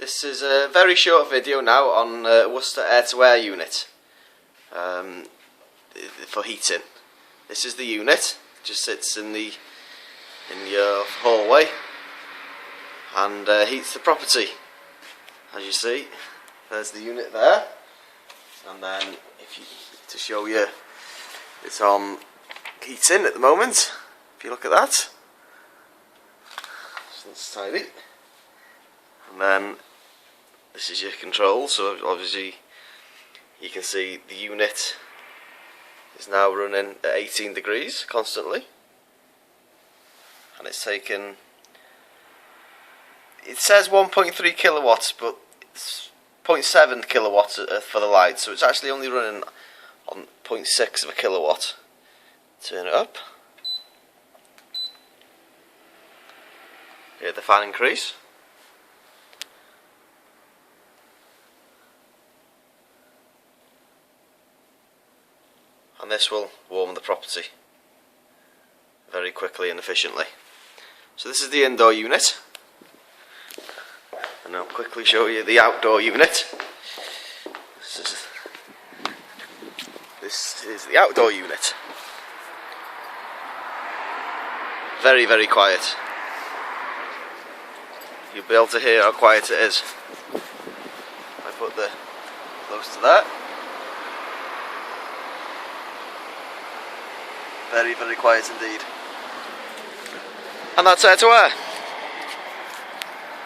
This is a very short video now on Worcester air-to-air unit for heating. This is the unit. It just sits in your hallway and heats the property. As you see, there's the unit there, and then to show you, it's on heating at the moment. If you look at that, so it's tidy. And then this is your control, so obviously you can see the unit is now running at 18 degrees constantly, and it's taken, it says 1.3 kilowatts, but it's 0.7 kilowatts for the light, so it's actually only running on 0.6 of a kilowatt. Turn it up. Hear the fan increase. And this will warm the property very quickly and efficiently. So this is the indoor unit, and I'll quickly show you the outdoor unit. This is the outdoor unit. Very, very quiet. You'll be able to hear how quiet it is. I put the close to that. Very, very quiet indeed. And that's air to air.